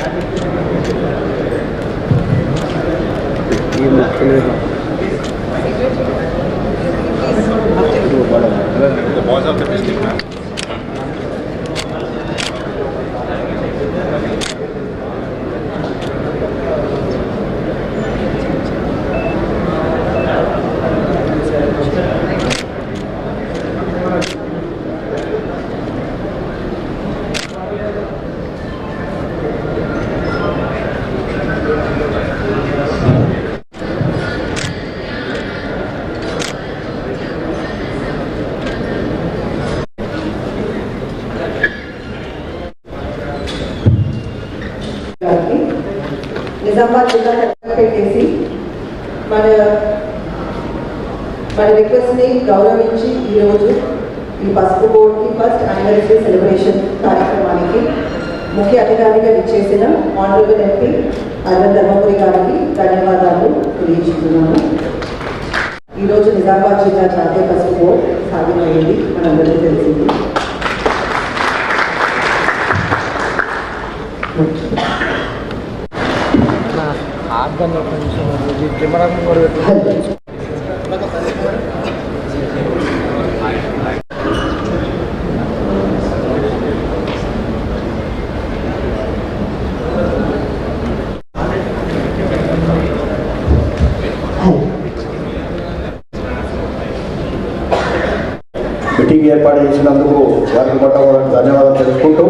The boys of the district, man. Nizamabad జిల్లా పెట్టేసి మన రిక్వెస్ట్ని గౌరవించి ఈరోజు ఈ పసుపు బోర్డుకి ఫస్ట్ యానివర్సరీ సెలబ్రేషన్ కార్యక్రమానికి ముఖ్య అతిథిగా ఇచ్చేసిన ఆనరబుల్ ఎంపీ అరవింద్ ధర్మపురి గారికి ధన్యవాదాలు తెలియజేస్తున్నాను. ఈరోజు నిజామాబాద్ జిల్లా జాతీయ పసుపు బోర్డు సాధ్యమైంది మనందరికీ తెలిసింది. కెమెరా మీటింగ్ ఏర్పాటు చేసినందుకు వారికి మొట్టమొదటి ధన్యవాదాలు తెలుసుకుంటూ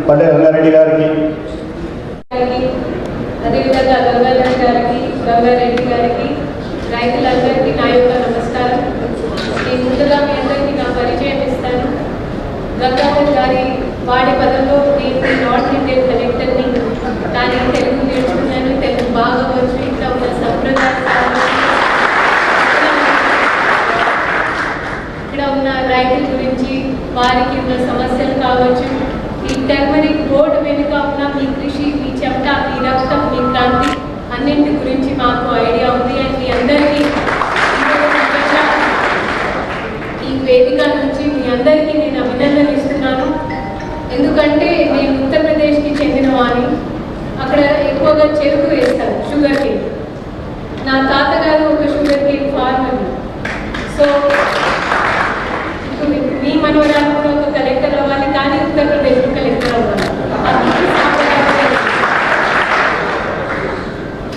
పల్లె రంగారెడ్డి గారికి, అదేవిధంగా గంగాధర్ గారికి, గంగారెడ్డి గారికి, రైతులందరికీ నా యొక్క నమస్కారం. నేను ముందుగా మీ అందరికీ నా పరిచయం ఇస్తాను. గంగాధర్ గారి వాడి పదంలో నేను నార్త్ ఇండియన్ కలెక్టర్ని, కానీ తెలుగు నేర్చుకున్నాను, తెలుగు బాగా వచ్చు. ఇక్కడ ఉన్న సంప్రదాయాలు, ఇక్కడ ఉన్న రైతుల గురించి, వారికి ఉన్న సమస్యలు కావచ్చు, ఈ టర్మరిక్ బోర్డు వెనుక ఉన్న మీ కృషి, మీ చెమట, మీ రక్తం, మీ క్రాంతి అన్నింటి గురించి మాకు ఐడియా ఉంది. అండ్ మీ అందరికీ ఈ వేదిక నుంచి మీ అందరికీ నేను అభినందనలు ఇస్తున్నాను. ఎందుకంటే నేను ఉత్తరప్రదేశ్కి చెందిన వాడిని. అక్కడ ఎక్కువగా చెరుకు వేస్తారు, షుగర్ కేన్. నా తాతగారు ఒక షుగర్ కేన్ ఫార్మర్. సో మీ మనవరాలు కూడా ఒక కలెక్టర్ అవ్వాలి, కానీ ఉత్తరప్రదేశ్ కలెక్టర్ అవ్వాలి.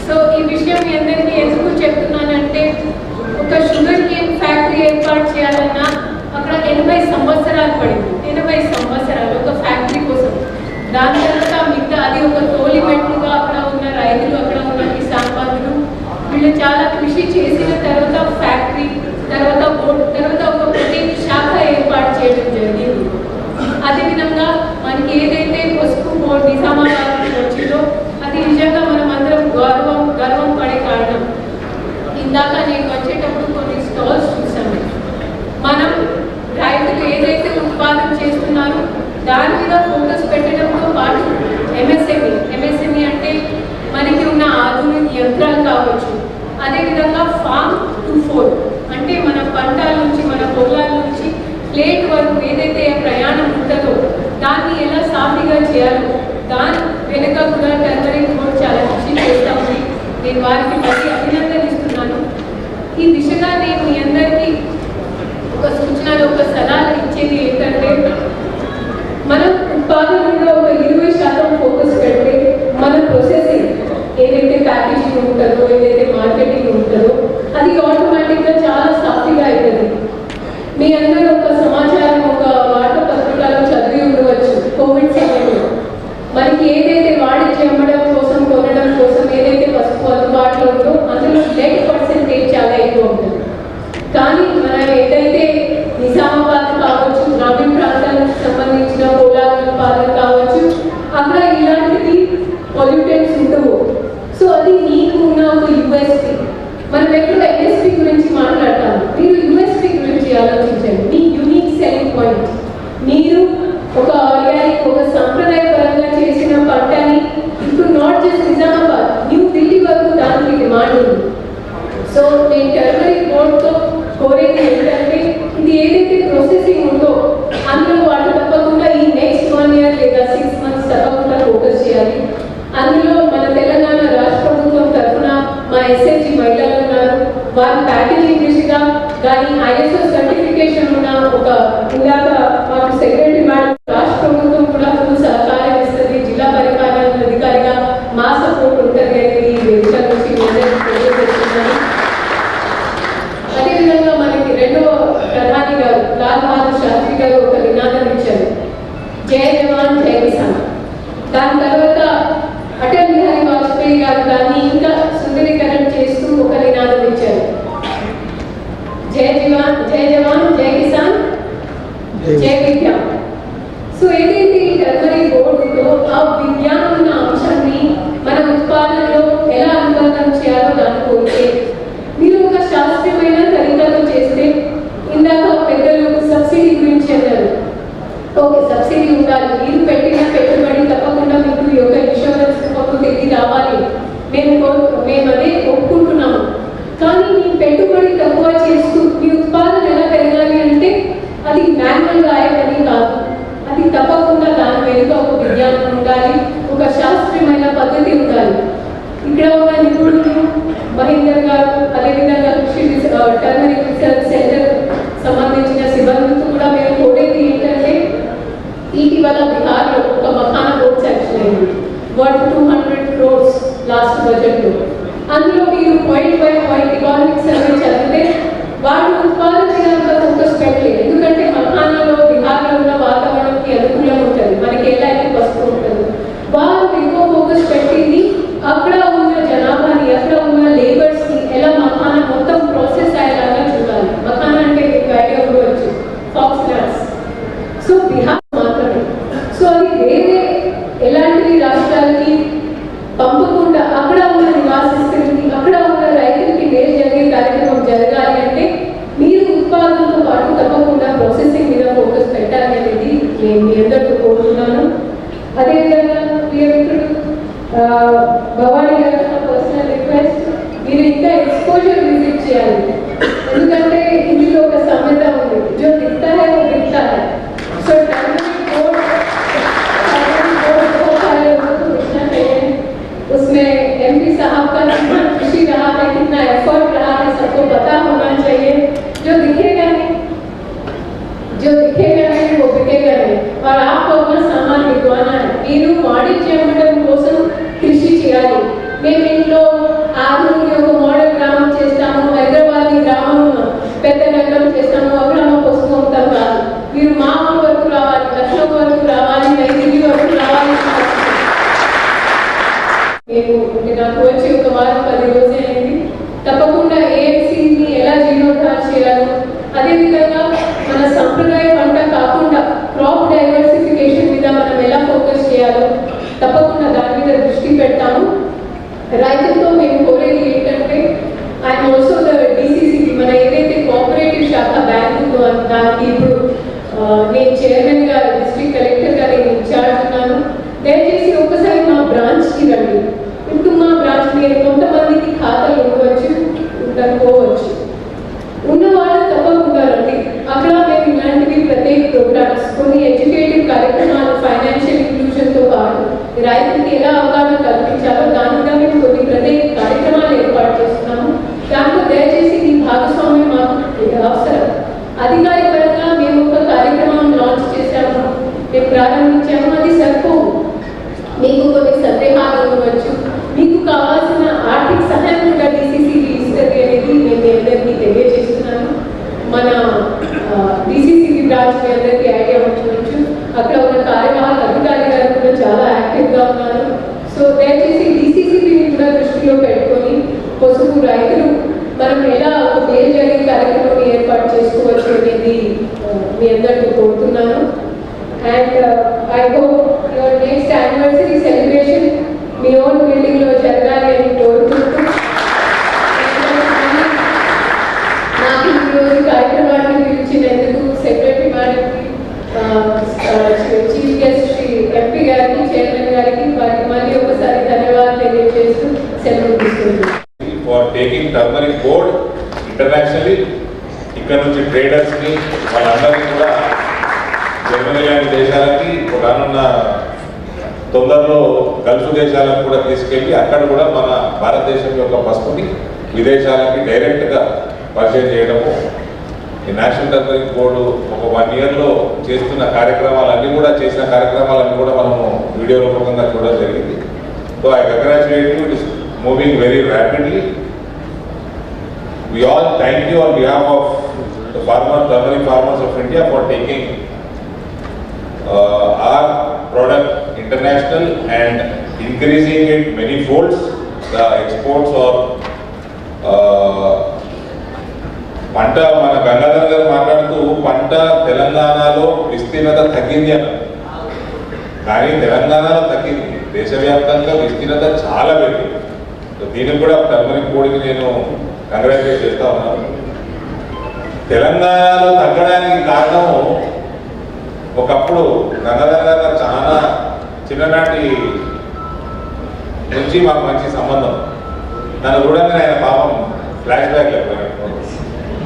సో ఈ విషయం మీ అందరికీ ఎందుకు చెప్తున్నానంటే, ఒక షుగర్ కేన్ ఫ్యాక్టరీ ఏర్పాటు చేయాలన్నా అక్కడ 80 సంవత్సరాలు పడింది. 80 సంవత్సరాలు ఒక ఫ్యాక్టరీ కోసం. దాని తర్వాత మిగతా అది ఒక తోలిమెట్టుగా అక్కడ ఉన్న రైతులు, అక్కడ ఉన్న కిసాన్ బంధువులు వీళ్ళు చాలా కృషి చేసిన తర్వాత ఫ్యాక్టరీ, తర్వాత బోర్డు, తర్వాత ఒక ప్రత్యేక శాఖ ఏర్పాటు చేయడం జరిగింది. అదేవిధంగా మనకి ఏదైతే పసుపు బోర్డు నిజామాబాద్ వచ్చిందో అది నిజంగా మనం అందరం గర్వం పడే కారణం. ఇందాక నేను వచ్చేటప్పుడు కొన్ని స్టాల్స్ చూసాము. మనం రైతులు ఏదైతే ఉత్పాదన చేస్తున్నారో దాని మీద ఫోకస్ పెట్టడంతో పాటు ఎంఎస్ఎంఈ అంటే మనకి ఉన్న ఆధునిక యంత్రాలు కావచ్చు, అదేవిధంగా ఫార్మ్ టు ఫోర్క్ అంటే మన పంటల నుంచి, మన పొలాల నుంచి ప్లేట్ వరకు ఏదైతే ప్రయాణం ఉంటుందో దాన్ని ఎలా సాఫీగా చేయాలో దాని వెనుక కూడా టర్మరిక్ బోర్డు చాలా కృషి చేస్తూ ఉంది. నేను వారికి మళ్ళీ అభినందనలు ఇస్తున్నాను. ఈ దిశగా నేను మీ అందరికీ ఒక సూచనలు, ఒక సలహాలు ఇచ్చేది ఏంటంటే, మనం ఉత్పాదనలో ఒక 20% ఫోకస్ పెడితే మన ప్రొసెసింగ్ ఏదైతే ప్యాకేజింగ్ ఉంటుందో, ఏదైతే మార్కెటింగ్ ఉంటుందో అది ఆటోమేటిక్గా చాలా సాఫీగా అవుతుంది. మీ అందరూ ఒక సమాచారం ఒక వార్తాపత్రికలో చదివి ఉండవచ్చు. కోవిడ్ సమయంలో మనకి ఏదైతే వాణిజ్య అమ్మడం కోసం, కొనడం కోసం ఏదైతే పసుపు అందుబాటులో ఉందో అందులో లెడ్ పర్సెంటేజ్ చాలా ఎక్కువ ఉంటుంది. కానీ మనం ఏదైతే నిజామాబాద్ కావచ్చు, గ్రామీణ ప్రాంతాలకు సంబంధించిన పొలాల ఉత్పాదన కావచ్చు, అక్కడ ఇలాంటిది పొల్యూటెంట్స్ ఉండవు. సో అది మీకు ఉన్న ఒక యూఎస్పీ. మనం ఎప్పుడు ఎన్ఎస్పీ గురించి మాట్లాడతాము, మీరు యూఎస్పీ గురించి ఆలోచించండి. మీ యూనిక్ సెల్లింగ్ పాయింట్, మీరు ఒక ఆర్గానిక్, ఒక సాంప్రదాయపరంగా చేసిన పంటని ఇప్పుడు not just Nizamabad, new Delhi వరకు దానికి డిమాండ్ ఉంది. సో నేను టర్మరిక్ బోర్డుతో కోరేది ఏంటంటే, ఇది ఏదైతే ప్రాసెసింగ్ ఉందో అందులో వాళ్ళు తప్పకుండా ఈ నెక్స్ట్ 1 year లేదా 6 months తప్పకుండా ఫోకస్ చేయాలి. ప్యాకేజింగ్ దిశగా కానీ ISO సర్టిఫికేషన్ ఉన్న ఒక ఇందాక మాకు సెక్రటరీ మేడం రాష్ట్ర ప్రభుత్వం కూడా ఫుల్ సహకారం ఇస్తుంది, జిల్లా పరిపాలన అధికారిగా మా సపోర్ట్ ఉంటుంది అనేది ఈ వేదిక నుంచి తెలియజేస్తున్నాను. అదేవిధంగా మనకి రెండవ ప్రధాని గారు లాల్ బహదూర్ శాస్త్రి గారు ఒక నినాదం ఇచ్చారు, జై జవాన్ జై కిసాన్. దాని తర్వాత అటల్ బిహారీ వాజ్పేయి గారు దాన్ని ఇంకా సుందరీకరణ చేస్తూ ఒక నినాదం ఇచ్చారు, జై జవాన్ జై కిసాన్ జై విజ్ఞాన్. సో ఏదైతే ఈ టర్మరిక్ బోర్డు ఉందో ఆ విజ్ఞానం ఉన్న అంశాన్ని మన ఉత్పాదనలో ఎలా అనుబంధం చేయాలో దాన్ని కోరితే మీరు ఒక శాస్త్రీయమైన తరీకాతో చేస్తే, ఇందాక పెద్దలు సబ్సిడీ గురించి అన్నారు, ఓకే సబ్సిడీ ఉండాలి, మీరు పెట్టిన పెట్టుబడి తప్పకుండా మీకు ఈ యొక్క ఇన్సూరెన్స్ మొత్తం తిరిగి రావాలి, మేము అదే ఒప్పుకుంటున్నాము. కానీ మీ పెట్టుబడి తక్కువ చేస్తూ మీ ఉత్పాదన ఎలా పెరగాలి అంటే అది మాన్యువల్గా అయ్యే పని కాదు, అది తప్పకుండా దాని వెనుక ఒక విజ్ఞానం ఉండాలి, ఒక శాస్త్రీయమైన పద్ధతి ఉండాలి. ఇక్కడ ఉన్న నిపుణులు మహేందర్ గారు, అదేవిధంగా టర్మరిక్ రీసెర్చ్ సెంటర్ సంబంధించిన సిబ్బందితో కూడా మేము కోరేది ఏంటంటే, ఇటీవల బిహార్లో ఒక మఖానా బోర్డ్ శాంక్షన్ అయింది, వర్త్ 200 crores లాస్ట్ బడ్జెట్లో. అందులో మీరు point by point economic survey చదివితే వాళ్ళు ఉత్పాదన మీద ఫోకస్ పెట్టలేదు, ఎందుకంటే మఖానాలో బిహార్లో ఉన్న వాతావరణంకి అనుకూలంగా ఉంటుంది, మనకి ఎలా అయితే పసుపు ఉంటుంది. వాళ్ళు ఎక్కువ ఫోకస్ పెట్టింది అక్కడ ఉన్న జనాభాని, అక్కడ ఉన్న లేబర్స్ని ఎలా మఖానా మొత్తం ప్రాసెస్ అయ్యేలాగా చూడాలి. మఖానా అంటే మీకు ఐడియా ఉండవచ్చు, ఫాక్స్ నట్స్. సో బిహార్ మాత్రమే, సో అది వేరే ఎలాంటి రాష్ట్రాలకి పంపకుండా అక్కడ ఉన్న నివాసిస్తులకి, అక్కడ ఉన్న రైతులకి మేలు జరిగే కార్యక్రమం జరగాలి అంటే మీరు ఉత్పాదనతో పాటు తప్పకుండా ప్రాసెసింగ్ మీద ఫోకస్ పెట్టాలి అనేది నేను మీ అందరితో కోరుతున్నాను. అదేవిధంగా ప్రియమిత్రుడు భవానీ గారు పర్సనల్ రిక్వెస్ట్, మీరు ఇంకా ఎక్స్పోజర్ విజిట్ చేయాలి, ఎందుకంటే ఇందులో ఒక సామెత ఉంది, జో దిక్తా హై వో బిక్తా హై. సో उसमें MP साहब का कितना खुशी रहा है, कितना एफर्ट रहा है, सबको पता होना चाहिए. जो दिखेगा नहीं वो बिकेगा नहीं, और आपको अपना सामान बिकवाना है. మీరు వాణిజ్యం కోసం కృషి చేయాలి. మేము ఇంట్లో ఆధునిక ఒక మోడల్ గ్రామం చేస్తాము, హైదరాబాద్ గ్రామం పెద్ద నగరం చేస్తాము, అక్కడ పసుపు ఉంటాం కాదు. మీరు మా ఊరు వరకు రావాలి, లక్ష్యం వరకు రావాలి, నైతికి వరకు రావాలి. నాకు వచ్చి ఒక వారం 10 రోజులు అయింది. తప్పకుండా AMCని ఎలా జీర్ణోద్ధారణ చేయాలో, అదేవిధంగా మన సంప్రదాయ పంట కాకుండా క్రాప్ డైవర్సిఫికేషన్ మీద మనం ఎలా ఫోకస్ చేయాలో తప్పకుండా దాని మీద దృష్టి పెడతాము. రైతులతో మేము కోరేది ఏంటంటే, ఐఎమ్ ఆల్సో ద DCCB, మన ఏదైతే కోఆపరేటివ్ శాఖ బ్యాంక్ ఉందో దానికి ఇప్పుడు నేను చైర్మన్గా, డిస్ట్రిక్ట్ కలెక్టర్గా నేను ఇన్ఛార్జ్ ఉన్నాను. దయచేసి ఒక్కసారి మా బ్రాంచ్కి రండి. ఇప్పుడు మా బ్రాంచ్ మీరు కొంతమందికి ఖాతాలు ఉండవచ్చు, ఉండకపోవచ్చు, ఉన్న వాళ్ళు తప్పకుండా రండి. అక్కడ మేము ఇలాంటివి ప్రత్యేక ప్రోగ్రామ్స్, కొన్ని ఎడ్యుకేటివ్ కార్యక్రమాలు, ఫైనాన్షియల్ ఇంక్లూజన్తో పాటు రైతులకి ఎలా అవగాహన కల్పించాలో దాని మీద మేము కొన్ని ప్రత్యేక కార్యక్రమాలు ఏర్పాటు చేస్తున్నాము. దాంట్లో దయచేసి మీ భాగస్వామ్యం మాకు అవసరం. అధికారిపరంగా మేము ఒక కార్యక్రమం లాంచ్ చేశాము, మేము ప్రారంభించాము, అది సరిపోవు. మీకు కొన్ని సందేహాలు ఉండవచ్చు, మీకు కావాల్సిన ఆర్థిక సహాయం కూడా DCCB ఇస్తుంది అనేది నేను మీ అందరికీ తెలియజేస్తున్నాను. మన DCCB బ్రాంచ్ మీ అందరికీ ఐడియా ఉండవచ్చు, అక్కడ ఉన్న కార్యవాహక అధికారి గారు కూడా చాలా యాక్టివ్గా ఉన్నారు. సో దయచేసి DCCBని కూడా దృష్టిలో పెట్టుకొని పసుపు రైతులు మనం ఎలా ఒక మేలు జరిగే కార్యక్రమం ఏర్పాటు చేసుకోవచ్చు అనేది మీ అందరికీ కోరుతున్నాను. And I hope your next anniversary celebration me own building లో జరగాలి అని కోరుకుంటూ, నాకు ఈరోజు కార్యక్రమాన్ని పిలిచినందుకు సెక్రటరీ మేడంకి, చీఫ్ గెస్ట్ శ్రీ MP గారికి, చైర్మన్ గారికి వారికి మళ్ళీ ఒకసారి ధన్యవాదాలు తెలియజేస్తూ సెలవు తీసుకుంటున్నాను. For taking turmeric board internationally, ఇక్కడ నుంచి ట్రేడర్స్ని వాళ్ళందరినీ కూడా జర్మనీ లాంటి దేశాలకి, రానున్న తొందరలో గల్ఫ్ దేశాలకు కూడా తీసుకెళ్ళి అక్కడ కూడా మన భారతదేశం యొక్క పసుపుని విదేశాలకి డైరెక్ట్గా పరిచయం చేయడము, ఈ నేషనల్ టర్మరిక్ బోర్డు ఒక 1 yearలో చేస్తున్న కార్యక్రమాలన్నీ కూడా చేసిన కార్యక్రమాలన్నీ కూడా మనము వీడియో రూపకంగా చూడడం జరిగింది. So I congratulate you, it is moving very rapidly. We all thank you on behalf of the turmeric farmers of India for taking our product international and increasing it many folds. The exports or పంట మన గంగాధర్ గారు మాట్లాడుతూ పంట తెలంగాణలో విస్తీర్ణత తగ్గింది అన్నారు. కానీ తెలంగాణలో తగ్గింది, దేశవ్యాప్తంగా విస్తీర్ణత చాలా పెరిగింది. దీనికి కూడా టర్మరిక్ బోర్డుకి నేను కంగ్రాచులేట్ చేస్తా ఉన్నాను. తెలంగాణలో తగ్గడానికి కారణం ఒకప్పుడు గంగాధర్ గారు చాలా చిన్ననాటి నుంచి మాకు మంచి సంబంధం. నన్ను చూడంగానే ఆయన పాపం ఫ్లాష్ బ్యాక్ లేకపోయినట్టు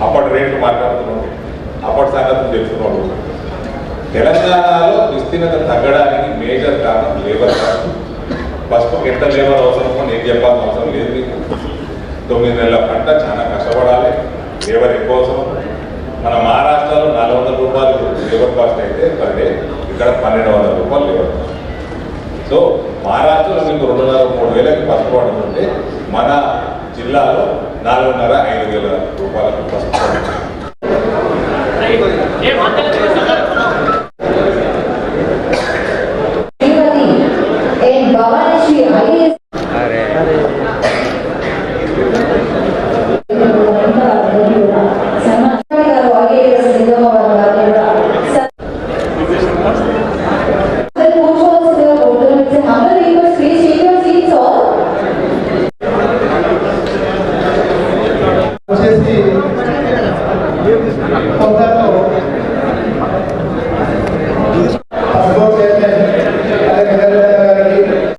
అప్పటి రేట్లు మాట్లాడుతున్నాడు, అప్పటి సంగతులు తెలుసుకున్నాడు. తెలంగాణలో విస్తీర్ణత తగ్గడానికి మేజర్ కారణం లేబర్ కారణం. ఫస్ట్ ఎంత లేబర్ అవసరమో నేను చెప్పాల్సిన అవసరం లేదు. మీకు 9 నెలల పంట చాలా కష్టపడాలి, లేబర్ ఎక్కువ అవసరం. మన మహారాష్ట్రలో 400 రూపాయలు లేబర్ కాస్ట్ అయితే పర్ డే, ఇక్కడ 1200 రూపాయలు లేబర్ కాస్ట్. సో మహారాష్ట్రలో మీకు 2,500-3 వేలకి పసుపు పడుతుంటే మన జిల్లాలో 4,500-5,000 రూపాయలకు పసుపు పడుతుంది.